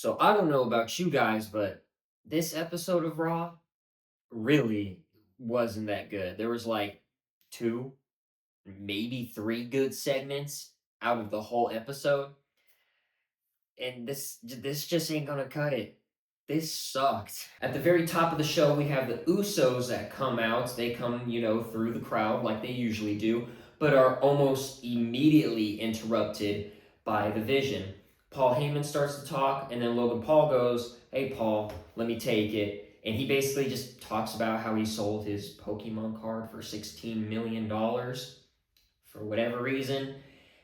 So I don't know about you guys, but this episode of Raw really wasn't that good. There was like two, maybe three good segments out of the whole episode, and this just ain't gonna cut it. This sucked. At the very top of the show, we have the Usos that come out. They come, through the crowd like they usually do, but are almost immediately interrupted by the Vision. Paul Heyman starts to talk, and then Logan Paul goes, "Hey, Paul, let me take it." And he basically just talks about how he sold his Pokemon card for $16 million for whatever reason.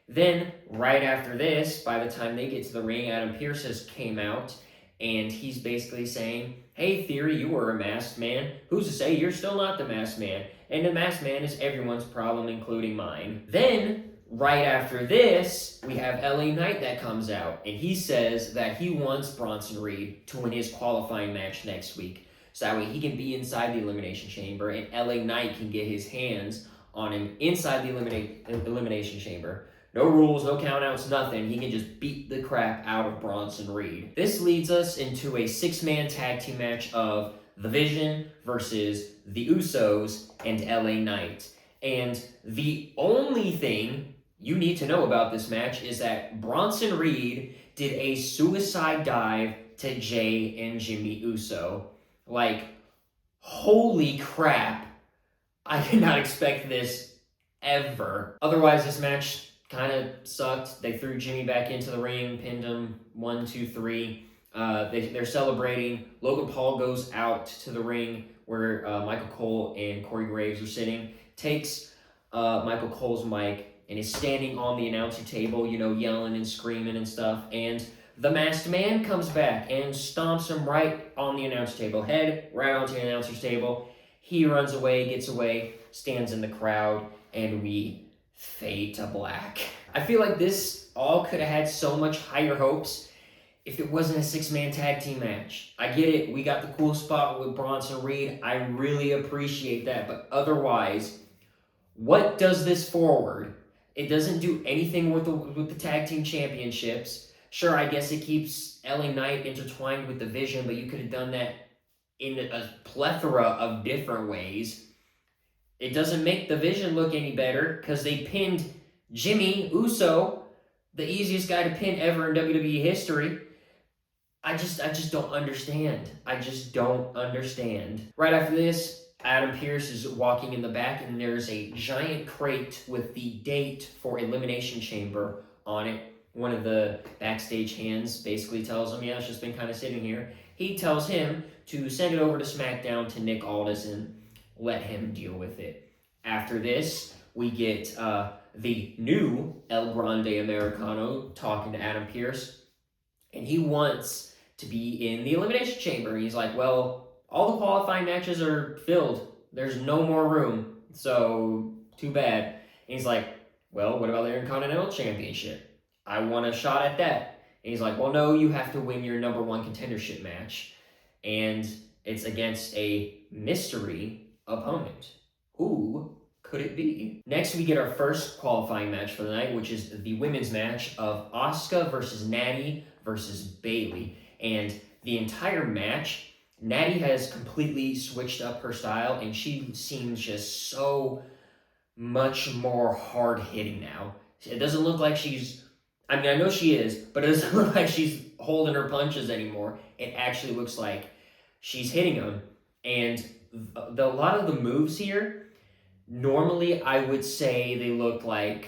Then, right after this, by the time they get to the ring, Adam Pearce has came out, and he's basically saying, "Hey, Theory, you were a masked man. Who's to say you're still not the masked man? And the masked man is everyone's problem, including mine." Then, right after this, we have LA Knight that comes out, and he says that he wants Bronson Reed to win his qualifying match next week. So that way he can be inside the Elimination Chamber, and LA Knight can get his hands on him inside the Elimination Chamber. No rules, no countouts, nothing. He can just beat the crap out of Bronson Reed. This leads us into a six-man tag team match of The Vision versus The Usos and LA Knight. And the only thing you need to know about this match is that Bronson Reed did a suicide dive to Jay and Jimmy Uso. Like, holy crap. I did not expect this ever. Otherwise, this match kind of sucked. They threw Jimmy back into the ring, pinned him 1, 2, 3. They're celebrating. Logan Paul goes out to the ring where Michael Cole and Corey Graves are sitting, takes Michael Cole's mic, and is standing on the announcer table, yelling and screaming and stuff. And the masked man comes back and stomps him right on the announcer table, head right onto the announcer's table. He runs away, gets away, stands in the crowd, and we fade to black. I feel like this all could have had so much higher hopes if it wasn't a six-man tag team match. I get it, we got the cool spot with Bronson Reed. I really appreciate that, but otherwise, what does this forward? It doesn't do anything with the tag team championships. Sure, I guess it keeps LA Knight intertwined with the Vision, but you could have done that in a plethora of different ways. It doesn't make the Vision look any better because they pinned Jimmy Uso, the easiest guy to pin ever in WWE history. I just don't understand. I just don't understand. Right after this, Adam Pearce is walking in the back, and there's a giant crate with the date for Elimination Chamber on it. One of the backstage hands basically tells him, "Yeah, it's just been kind of sitting here." He tells him to send it over to SmackDown to Nick Aldis and let him deal with it. After this, we get the new El Grande Americano talking to Adam Pearce, and he wants to be in the Elimination Chamber. He's like, "Well, all the qualifying matches are filled. There's no more room, so too bad." And he's like, "Well, what about the Intercontinental Championship? I want a shot at that." And he's like, "Well, no, you have to win your number one contendership match. And it's against a mystery opponent. Who could it be?" Next, we get our first qualifying match for the night, which is the women's match of Asuka versus Natty versus Bayley. And the entire match, Natty has completely switched up her style, and she seems just so much more hard-hitting now. It doesn't look like she's... I mean, I know she is, but it doesn't look like she's holding her punches anymore. It actually looks like she's hitting them. And a lot of the moves here, normally I would say they look like,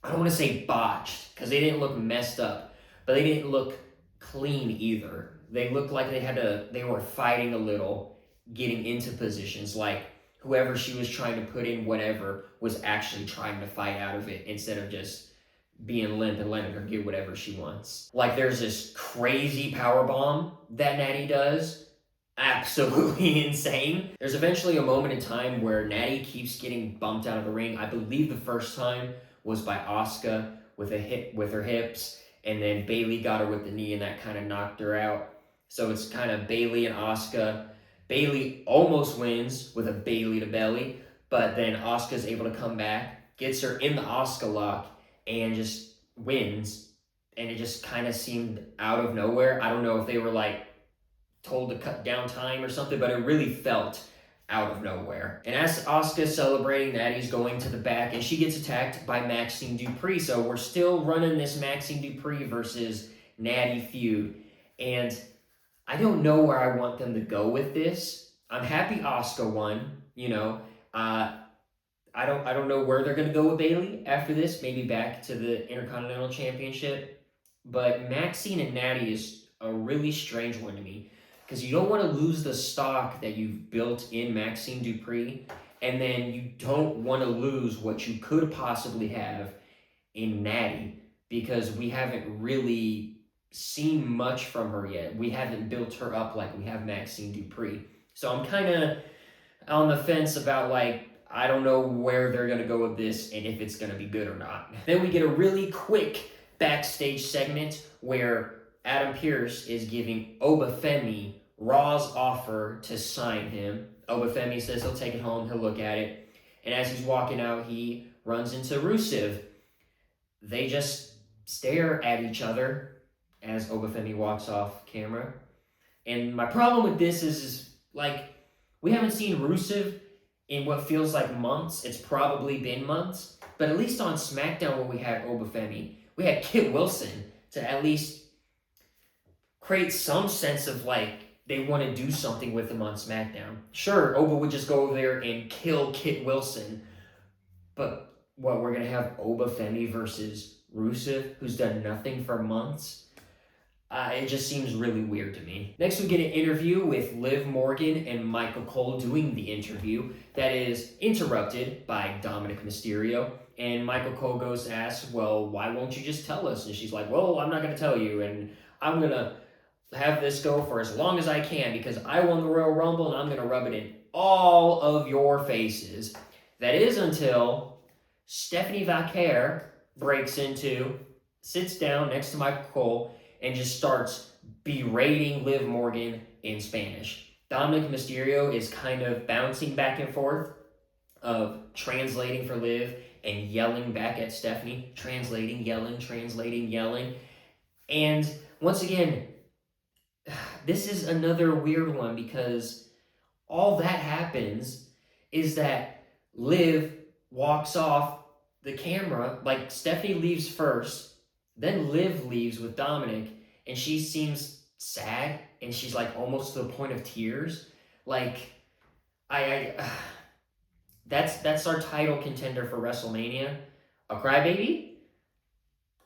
I don't want to say botched, because they didn't look messed up, but they didn't look clean either. They looked like they were fighting a little, getting into positions, like whoever she was trying to put in whatever was actually trying to fight out of it instead of just being limp and letting her get whatever she wants. Like, there's this crazy power bomb that Natty does. Absolutely insane. There's eventually a moment in time where Natty keeps getting bumped out of the ring. I believe the first time was by Asuka with her hips, and then Bayley got her with the knee, and that kind of knocked her out. So it's kind of Bayley and Asuka. Bayley almost wins with a Bayley to belly, but then Asuka's able to come back, gets her in the Asuka lock, and just wins and it just kind of seemed out of nowhere. I don't know if they were like told to cut down time or something, but it really felt out of nowhere. And as Asuka's celebrating, Natty's going to the back, and she gets attacked by Maxxine Dupri. So we're still running this Maxxine Dupri versus Natty feud. And I don't know where I want them to go with this. I'm happy Asuka won, you know. I don't know where they're gonna go with Bayley after this. Maybe back to the Intercontinental Championship. But Maxxine and Natty is a really strange one to me, because you don't want to lose the stock that you've built in Maxxine Dupri, and then you don't want to lose what you could possibly have in Natty, because we haven't really seen much from her yet. We haven't built her up like we have Maxxine Dupri. So I'm kind of on the fence about, like, I don't know where they're going to go with this and if it's going to be good or not. Then we get a really quick backstage segment where Adam Pearce is giving Obafemi Raw's offer to sign him. Obafemi says he'll take it home, he'll look at it. And as he's walking out, he runs into Rusev. They just stare at each other as Obafemi walks off camera. And my problem with this is like, we haven't seen Rusev in what feels like months. It's probably been months. But at least on SmackDown, when we had Obafemi, we had Kit Wilson to at least create some sense of, like, they want to do something with him on SmackDown. Sure, Oba would just go over there and kill Kit Wilson. But what, we're going to have Obafemi versus Rusev, who's done nothing for months? It just seems really weird to me. Next, we get an interview with Liv Morgan and Michael Cole doing the interview that is interrupted by Dominic Mysterio. And Michael Cole goes to ask, well, why won't you just tell us? And she's like, well, I'm not going to tell you, and I'm going to have this go for as long as I can because I won the Royal Rumble and I'm going to rub it in all of your faces. That is until Stephanie Vaquer sits down next to Michael Cole and just starts berating Liv Morgan in Spanish. Dominic Mysterio is kind of bouncing back and forth of translating for Liv and yelling back at Stephanie, translating, yelling. And once again, this is another weird one because all that happens is that Liv walks off the camera, like Stephanie leaves first, then Liv leaves with Dominic, and she seems sad, and she's like almost to the point of tears. Like, that's our title contender for WrestleMania. A crybaby?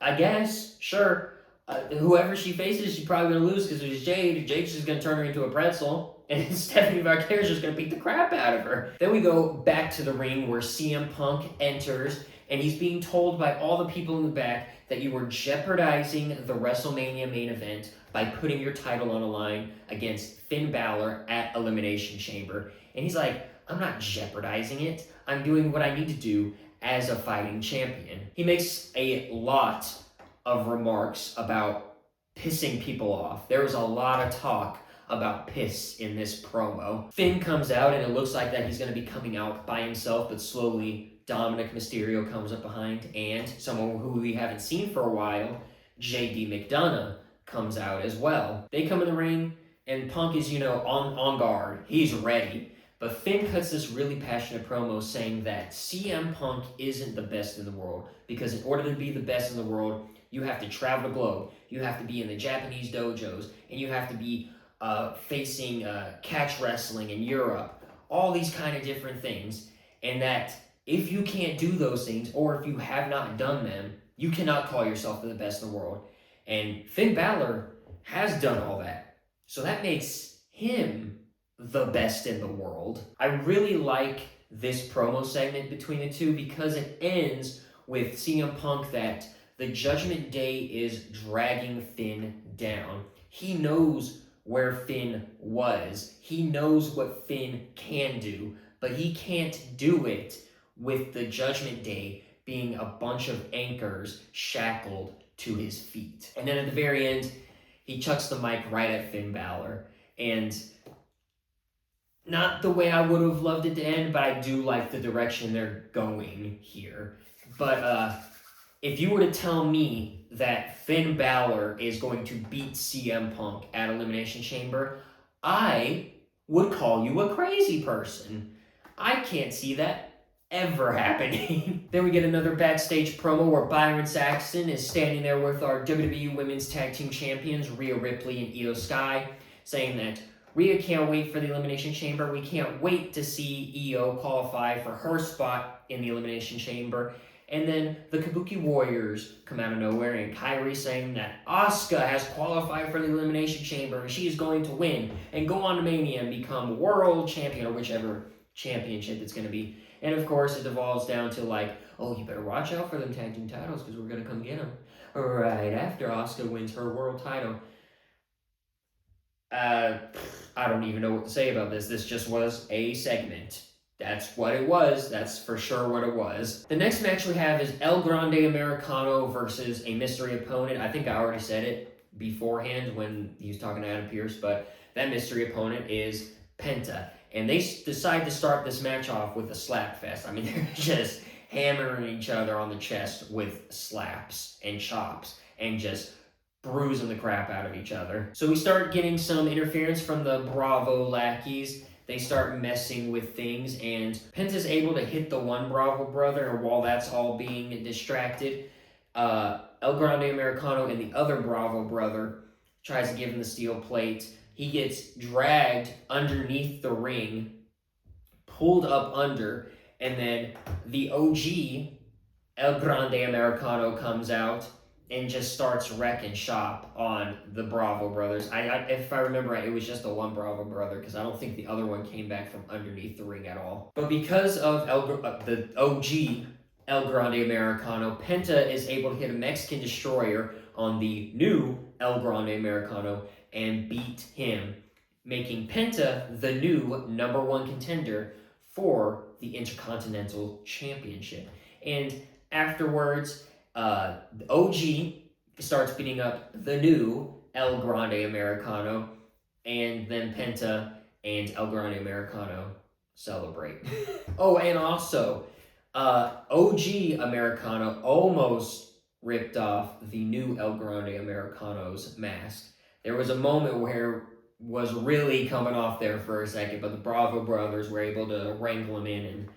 I guess, sure. Whoever she faces, she's probably going to lose because it's Jade. Jade's just going to turn her into a pretzel. And Stephanie Vaquer is just going to beat the crap out of her. Then we go back to the ring where CM Punk enters. And he's being told by all the people in the back that you were jeopardizing the WrestleMania main event by putting your title on the line against Finn Bálor at Elimination Chamber. And he's like, I'm not jeopardizing it. I'm doing what I need to do as a fighting champion. He makes a lot of remarks about pissing people off. There was a lot of talk about piss in this promo. Finn comes out and it looks like that he's going to be coming out by himself, but slowly Dominic Mysterio comes up behind, and someone who we haven't seen for a while, JD McDonough, comes out as well. They come in the ring and Punk is, on guard. He's ready. But Finn cuts this really passionate promo saying that CM Punk isn't the best in the world because in order to be the best in the world, you have to travel the globe. You have to be in the Japanese dojos, and you have to be facing catch wrestling in Europe. All these kind of different things. And that if you can't do those things, or if you have not done them, you cannot call yourself the best in the world. And Finn Bálor has done all that. So that makes him the best in the world. I really like this promo segment between the two because it ends with CM Punk that the Judgment Day is dragging Finn down. He knows where Finn was. He knows what Finn can do, but he can't do it with the Judgment Day being a bunch of anchors shackled to his feet. And then at the very end, he chucks the mic right at Finn Bálor. And not the way I would have loved it to end, but I do like the direction they're going here. But if you were to tell me that Finn Bálor is going to beat CM Punk at Elimination Chamber, I would call you a crazy person. I can't see that ever happening. Then we get another backstage promo where Byron Saxton is standing there with our WWE Women's Tag Team Champions, Rhea Ripley and Io Sky, saying that Rhea can't wait for the Elimination Chamber. We can't wait to see Io qualify for her spot in the Elimination Chamber. And then the Kabuki Warriors come out of nowhere, and Kairi saying that Asuka has qualified for the Elimination Chamber and she is going to win and go on to Mania and become world champion, or whichever championship it's going to be. And of course, it devolves down to like, oh, you better watch out for them tag team titles because we're going to come get them right after Asuka wins her world title. I don't even know what to say about this. This just was a segment. That's what it was. That's for sure what it was. The next match we have is El Grande Americano versus a mystery opponent. I think I already said it beforehand when he was talking to Adam Pearce, but that mystery opponent is Penta. And they decide to start this match off with a slap fest. I mean, they're just hammering each other on the chest with slaps and chops and just bruising the crap out of each other. So we start getting some interference from the Bravo lackeys. They start messing with things, and Penta's able to hit the one Bravo brother, and while that's all being distracted, El Grande Americano and the other Bravo brother tries to give him the steel plate. He gets dragged underneath the ring, pulled up under, and then the OG El Grande Americano comes out and just starts wrecking shop on the Bravo brothers. If I remember right, it was just the one Bravo brother, because I don't think the other one came back from underneath the ring at all. But because of the OG El Grande Americano, Penta is able to hit a Mexican Destroyer on the new El Grande Americano and beat him, making Penta the new #1 contender for the Intercontinental Championship. And afterwards, the OG starts beating up the new El Grande Americano, and then Penta and El Grande Americano celebrate. Oh, and also, OG Americano almost ripped off the new El Grande Americano's mask. There was a moment where it was really coming off there for a second, but the Bravo brothers were able to wrangle him in and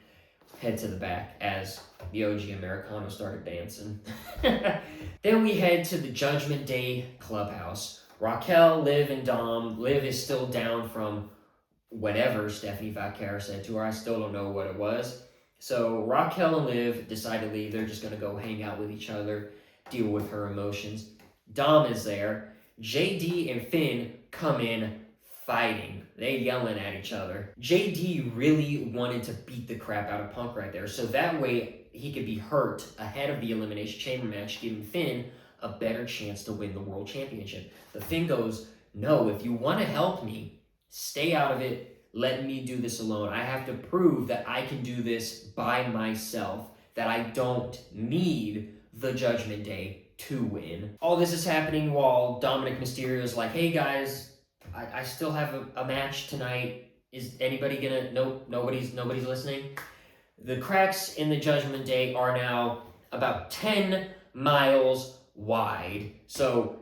head to the back as the OG Americano started dancing. Then we head to the Judgment Day clubhouse. Raquel, Liv, and Dom. Liv is still down from whatever Stephanie Vaquera said to her. I still don't know what it was. So Raquel and Liv decide to leave. They're just going to go hang out with each other, deal with her emotions. Dom is there. JD and Finn come in fighting. They yelling at each other. JD really wanted to beat the crap out of Punk right there, so that way he could be hurt ahead of the Elimination Chamber match, giving Finn a better chance to win the World Championship. But Finn goes, no, if you want to help me, stay out of it. Let me do this alone. I have to prove that I can do this by myself, that I don't need the Judgment Day to win. All this is happening while Dominic Mysterio is like, hey guys, I still have a match tonight. Is anybody gonna... Nope, nobody's listening. The cracks in the Judgment Day are now about 10 miles wide. So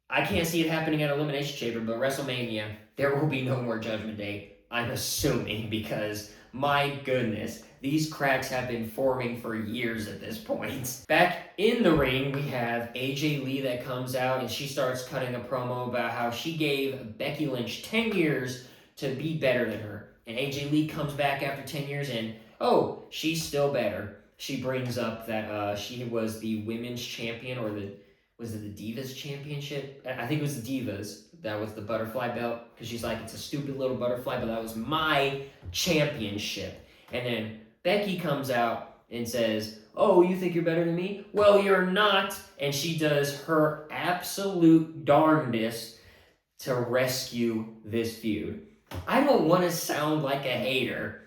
I can't see it happening at Elimination Chamber, but WrestleMania, there will be no more Judgment Day, I'm assuming, because my goodness, these cracks have been forming for years at this point. Back in the ring, we have AJ Lee that comes out, and she starts cutting a promo about how she gave Becky Lynch 10 years to be better than her. And AJ Lee comes back after 10 years, and oh, she's still better. She brings up that she was the women's champion, or was it the Divas Championship? I think it was the Divas. That was the butterfly belt, because she's like, it's a stupid little butterfly, but that was my championship. And then Becky comes out and says, oh, you think you're better than me? Well, you're not. And she does her absolute darndest to rescue this feud. I don't want to sound like a hater,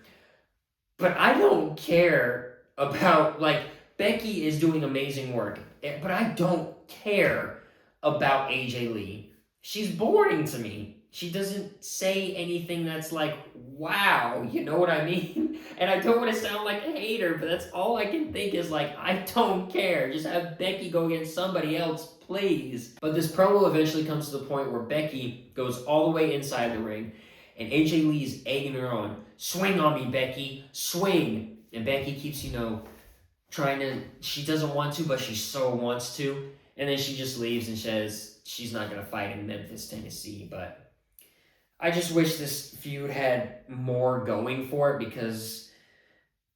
but I don't care about, like, Becky is doing amazing work, but I don't care about AJ Lee. she's boring to me. She doesn't say anything that's like, wow, you know what I mean? And I don't want to sound like a hater, but that's all I can think is like, I don't care. Just have Becky go against somebody else, please. But this promo eventually comes to the point where Becky goes all the way inside the ring, and AJ Lee's egging her on. Swing on me, Becky. Swing. And Becky keeps, trying to, she doesn't want to, but she so wants to. And then she just leaves and says she's not going to fight in Memphis, Tennessee. But I just wish this feud had more going for it because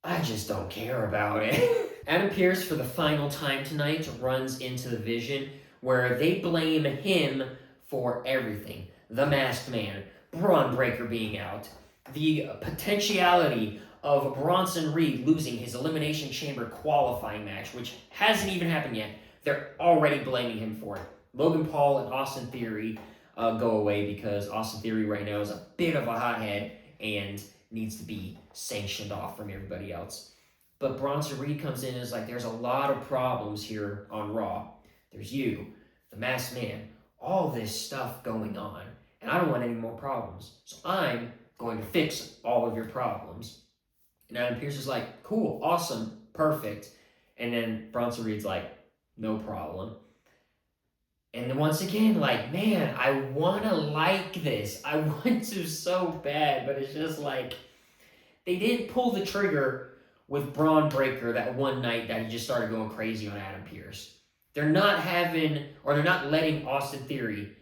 I just don't care about it. Adam Pearce, for the final time tonight, runs into the Vision where they blame him for everything. The Masked Man, Braun Breaker being out, the potentiality of Bronson Reed losing his Elimination Chamber qualifying match, which hasn't even happened yet. They're already blaming him for it. Logan Paul and Austin Theory go away because Austin Theory right now is a bit of a hothead and needs to be sanctioned off from everybody else. But Bronson Reed comes in and is like, there's a lot of problems here on Raw. There's you, the Masked Man, all this stuff going on, and I don't want any more problems. So I'm going to fix all of your problems. And Adam Pearce is like, cool, awesome, perfect. And then Bronson Reed's like, no problem. And then once again, like, man, I want to like this. I want to so bad, but it's just like, they didn't pull the trigger with Braun Breaker that one night that he just started going crazy on Adam Pearce. They're not letting Austin Theory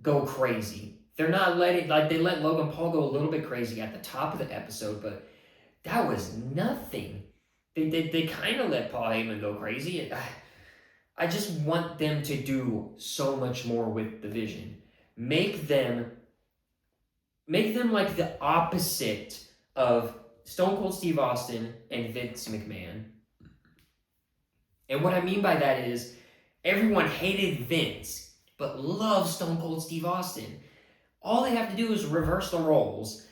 go crazy. They're not letting, like, they let Logan Paul go a little bit crazy at the top of the episode, but that was nothing. They kind of let Paul Heyman go crazy. I just want them to do so much more with the Vision. Make them like the opposite of Stone Cold Steve Austin and Vince McMahon. And what I mean by that is everyone hated Vince, but loved Stone Cold Steve Austin. All they have to do is reverse the roles.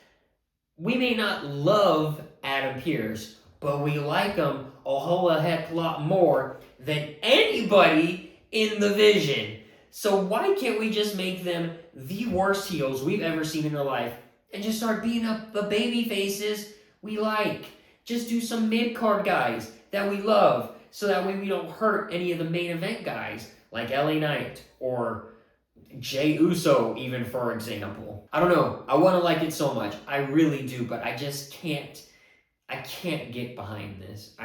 We may not love Adam Pearce, but we like him a whole heck lot more than anybody in the Vision. So why can't we just make them the worst heels we've ever seen in our life and just start beating up the baby faces we like? Just do some mid-card guys that we love so that way we don't hurt any of the main event guys like LA Knight or Jey Uso, even, for example. I don't know. I want to like it so much. I really do, but I just can't. I can't get behind this.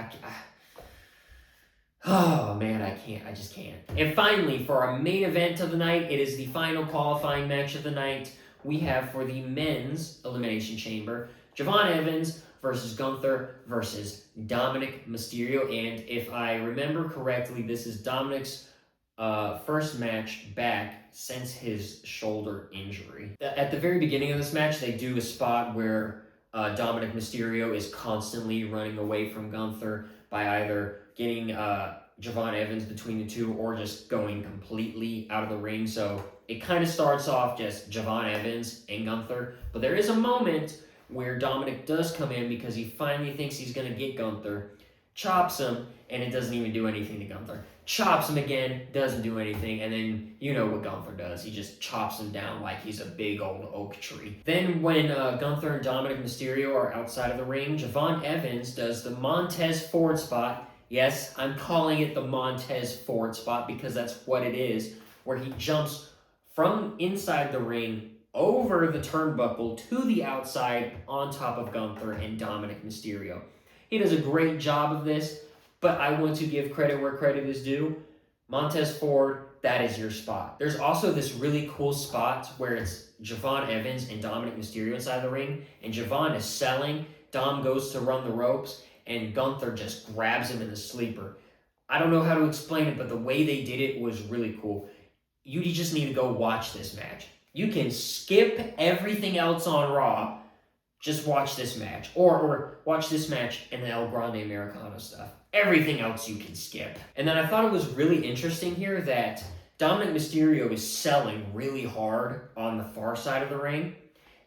Oh, man, I can't. I just can't. And finally, for our main event of the night, it is the final qualifying match of the night. We have, for the men's Elimination Chamber, Jevon Evans versus Gunther versus Dominic Mysterio. And if I remember correctly, this is Dominic's first match back since his shoulder injury. At the very beginning of this match, they do a spot where Dominic Mysterio is constantly running away from Gunther by either getting Jevon Evans between the two or just going completely out of the ring. So it kind of starts off just Jevon Evans and Gunther, but there is a moment where Dominic does come in because he finally thinks he's going to get Gunther, chops him, and it doesn't even do anything to Gunther. Chops him again, doesn't do anything, and then you know what Gunther does. He just chops him down like he's a big old oak tree. Then when Gunther and Dominic Mysterio are outside of the ring, Jevon Evans does the Montez Ford spot. Yes, I'm calling it the Montez Ford spot because that's what it is, where he jumps from inside the ring over the turnbuckle to the outside on top of Gunther and Dominic Mysterio. He does a great job of this, but I want to give credit where credit is due. Montez Ford, that is your spot. There's also this really cool spot where it's Jevon Evans and Dominic Mysterio inside the ring, and Jevon is selling. Dom goes to run the ropes, and Gunther just grabs him in the sleeper. I don't know how to explain it, but the way they did it was really cool. You just need to go watch this match. You can skip everything else on Raw. Just watch this match. Or watch this match and the El Grande Americano stuff. Everything else you can skip. And then I thought it was really interesting here that Dominic Mysterio is selling really hard on the far side of the ring.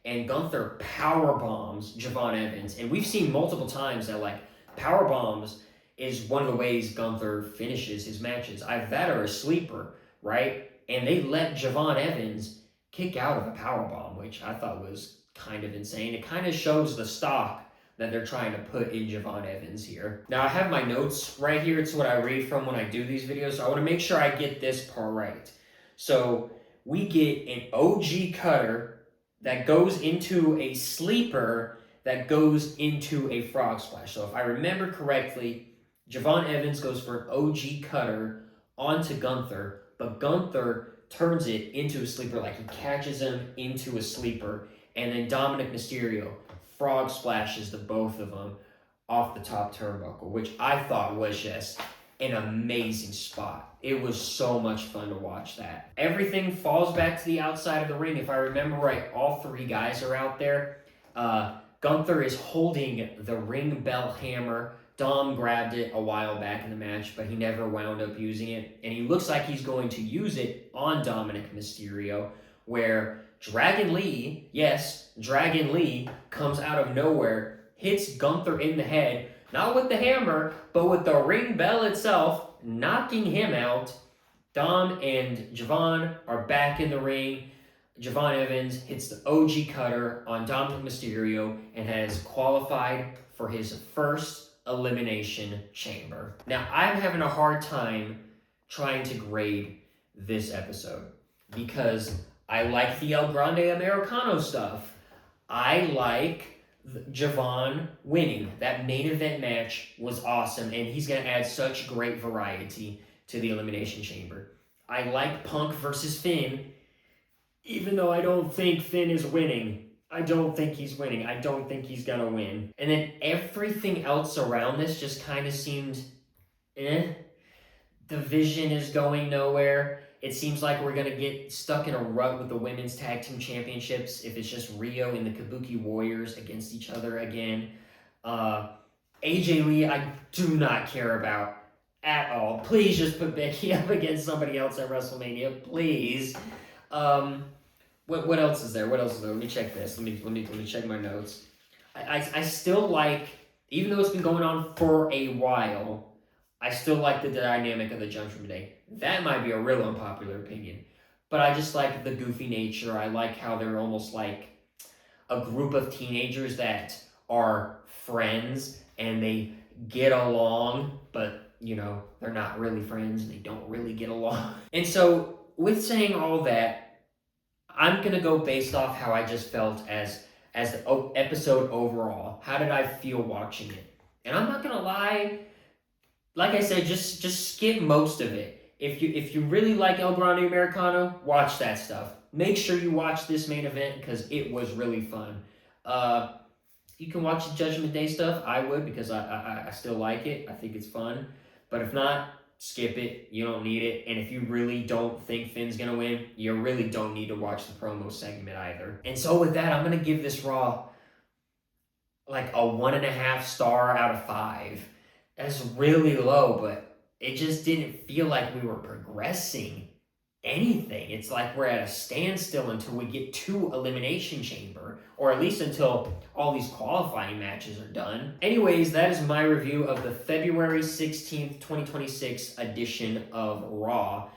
And Gunther power bombs Jevon Evans. And we've seen multiple times that, like, power bombs is one of the ways Gunther finishes his matches. Either that or a sleeper, right? And they let Jevon Evans kick out of a powerbomb, which I thought was kind of insane. It kind of shows the stock that they're trying to put in Jevon Evans here. Now, I have my notes right here. It's what I read from when I do these videos, so I want to make sure I get this part right. So we get an OG cutter that goes into a sleeper that goes into a frog splash. So if I remember correctly, Jevon Evans goes for an OG cutter onto Gunther, but Gunther turns it into a sleeper, like he catches him into a sleeper, and then Dominic Mysterio frog splashes the both of them off the top turnbuckle, which I thought was just an amazing spot. It was so much fun to watch that. Everything falls back to the outside of the ring. If I remember right, all three guys are out there. Gunther is holding the ring bell hammer. Dom grabbed it a while back in the match, but he never wound up using it. And he looks like he's going to use it on Dominic Mysterio, where Dragon Lee, yes, Dragon Lee, comes out of nowhere, hits Gunther in the head, not with the hammer, but with the ring bell itself, knocking him out. Dom and Jevon are back in the ring. Jevon Evans hits the OG cutter on Dominic Mysterio and has qualified for his first Elimination Chamber. Now, I'm having a hard time trying to grade this episode because I like the El Grande Americano stuff. I like Jevon winning. That main event match was awesome, and he's going to add such great variety to the Elimination Chamber. I like Punk versus Finn, even though I don't think Finn is winning. I don't think he's winning. I don't think he's going to win. And then everything else around this just kind of seemed eh. The vision is going nowhere. It seems like we're going to get stuck in a rut with the women's tag team championships if it's just Rio and the Kabuki Warriors against each other again. AJ Lee, I do not care about at all. Please just put Becky up against somebody else at WrestleMania, please. What else is there? What else is there? Let me check this. Let me check my notes. I still like, even though it's been going on for a while, I still like the dynamic of the Judgment Day. That might be a real unpopular opinion, but I just like the goofy nature. I like how they're almost like a group of teenagers that are friends and they get along, but you know, they're not really friends and they don't really get along. And so with saying all that, I'm going to go based off how I just felt as the episode overall. How did I feel watching it? And I'm not going to lie, like I said, just skip most of it. If you really like El Grande Americano, watch that stuff. Make sure you watch this main event because it was really fun. You can watch the Judgment Day stuff. I would because I still like it. I think it's fun. But if not, skip it. You don't need it. And if you really don't think Finn's going to win, you really don't need to watch the promo segment either. And so with that, I'm going to give this Raw like a 1.5 star out of 5. That's really low, but it just didn't feel like we were progressing anything. It's like we're at a standstill until we get to Elimination Chamber, or at least until all these qualifying matches are done. Anyways, that is my review of the February 16th, 2026 edition of Raw.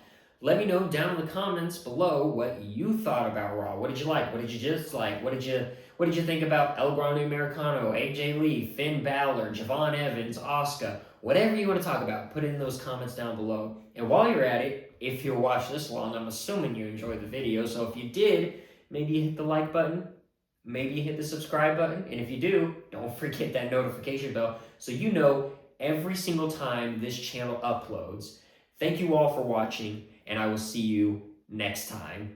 Let me know down in the comments below what you thought about Raw. What did you like? What did you dislike? What did you think about El Grande Americano, AJ Lee, Finn Bálor, Jevon Evans, Asuka? Whatever you want to talk about, put it in those comments down below. And while you're at it, if you watched this long, I'm assuming you enjoyed the video. So if you did, maybe you hit the like button. Maybe you hit the subscribe button. And if you do, don't forget that notification bell so you know every single time this channel uploads. Thank you all for watching, and I will see you next time.